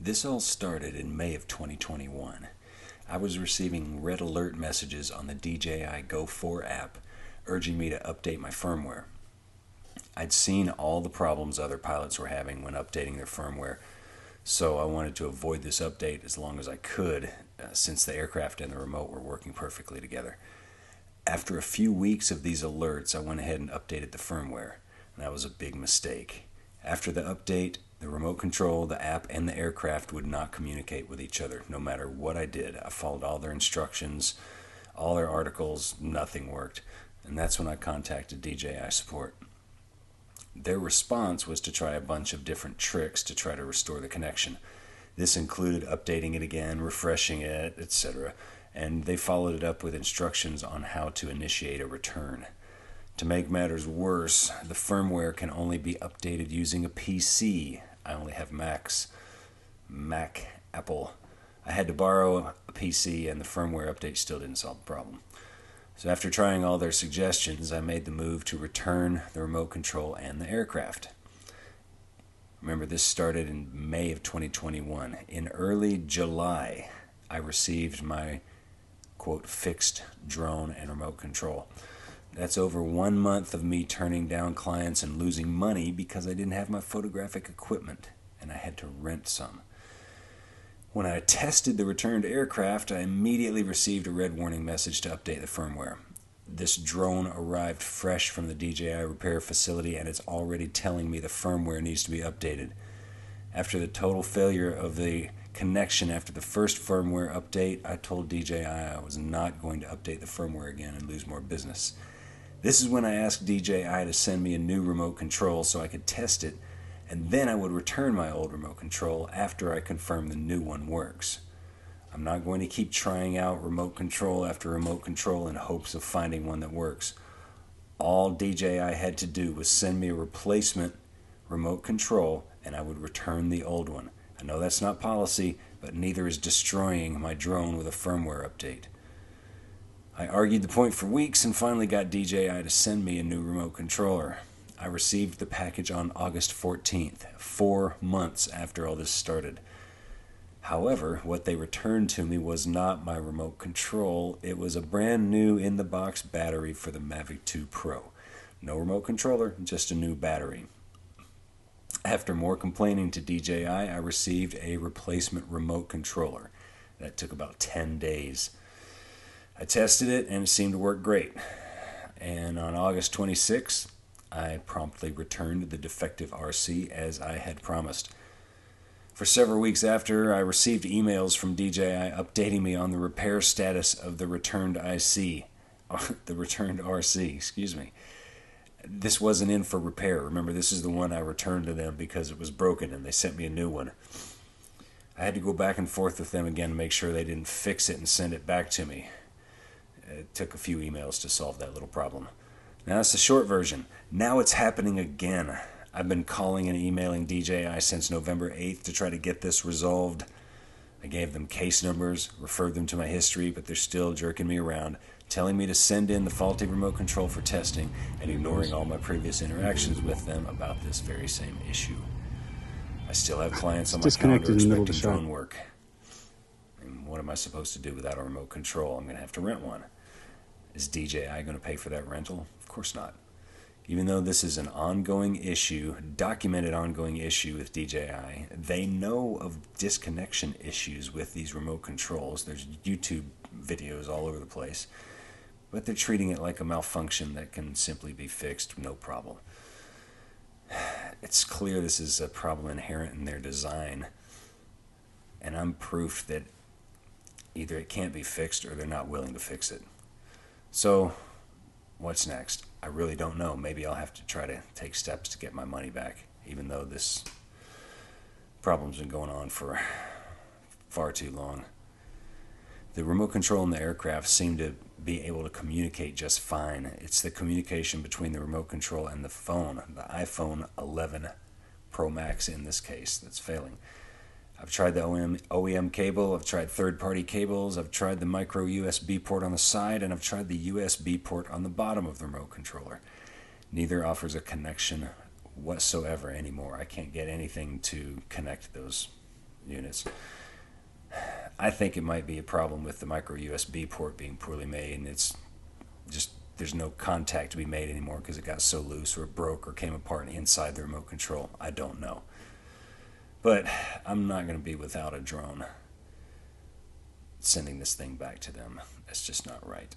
This all started in May of 2021. I was receiving red alert messages on the DJI Go 4 app urging me to update my firmware. I'd seen all the problems other pilots were having when updating their firmware, so I wanted to avoid this update as long as I could, since the aircraft and the remote were working perfectly together. After a few weeks of these alerts, I went ahead and updated the firmware, and that was a big mistake. After the update, the remote control, the app, and the aircraft would not communicate with each other, no matter what I did. I followed all their instructions, all their articles, nothing worked. And that's when I contacted DJI support. Their response was to try a bunch of different tricks to try to restore the connection. This included updating it again, refreshing it, etc. And they followed it up with instructions on how to initiate a return. To make matters worse, the firmware can only be updated using a PC. I only have Mac, Apple. I had to borrow a PC, and the firmware update still didn't solve the problem. So after trying all their suggestions, I made the move to return the remote control and the aircraft. Remember, this started in May of 2021. In early July, I received my, quote, fixed drone and remote control. That's over 1 month of me turning down clients and losing money because I didn't have my photographic equipment, and I had to rent some. When I tested the returned aircraft, I immediately received a red warning message to update the firmware. This drone arrived fresh from the DJI repair facility, and it's already telling me the firmware needs to be updated. After the total failure of the connection after the first firmware update, I told DJI I was not going to update the firmware again and lose more business. This is when I asked DJI to send me a new remote control so I could test it, and then I would return my old remote control after I confirm the new one works. I'm not going to keep trying out remote control after remote control in hopes of finding one that works. All DJI had to do was send me a replacement remote control, and I would return the old one. I know that's not policy, but neither is destroying my drone with a firmware update. I argued the point for weeks and finally got DJI to send me a new remote controller. I received the package on August 14th, 4 months after all this started. However, what they returned to me was not my remote control. It was a brand new in-the-box battery for the Mavic 2 Pro. No remote controller, just a new battery. After more complaining to DJI, I received a replacement remote controller. That took about 10 days. I tested it, and it seemed to work great. And on August 26th, I promptly returned the defective RC as I had promised. For several weeks after, I received emails from DJI updating me on the repair status of the returned RC. This wasn't in for repair. Remember, this is the one I returned to them because it was broken and they sent me a new one. I had to go back and forth with them again to make sure they didn't fix it and send it back to me. It took a few emails to solve that little problem. Now that's the short version. Now it's happening again. I've been calling and emailing DJI since November 8th to try to get this resolved. I gave them case numbers, referred them to my history, but they're still jerking me around, telling me to send in the faulty remote control for testing, and ignoring all my previous interactions with them about this very same issue. I still have clients on my calendar expecting drone work. And what am I supposed to do without a remote control? I'm going to have to rent one. Is DJI going to pay for that rental? Of course not. Even though this is an ongoing issue, documented ongoing issue with DJI, they know of disconnection issues with these remote controls. There's YouTube videos all over the place. But they're treating it like a malfunction that can simply be fixed, no problem. It's clear this is a problem inherent in their design. And I'm proof that either it can't be fixed or they're not willing to fix it. So, what's next? I really don't know. Maybe I'll have to try to take steps to get my money back, even though this problem's been going on for far too long. The remote control in the aircraft seem to be able to communicate just fine. It's the communication between the remote control and the phone, the iPhone 11 Pro Max in this case, that's failing. I've tried the OEM cable, I've tried third-party cables, I've tried the micro USB port on the side, and I've tried the USB port on the bottom of the remote controller. Neither offers a connection whatsoever anymore. I can't get anything to connect those units. I think it might be a problem with the micro USB port being poorly made, and it's just there's no contact to be made anymore because it got so loose or it broke or came apart inside the remote control. I don't know. But I'm not going to be without a drone sending this thing back to them. That's just not right.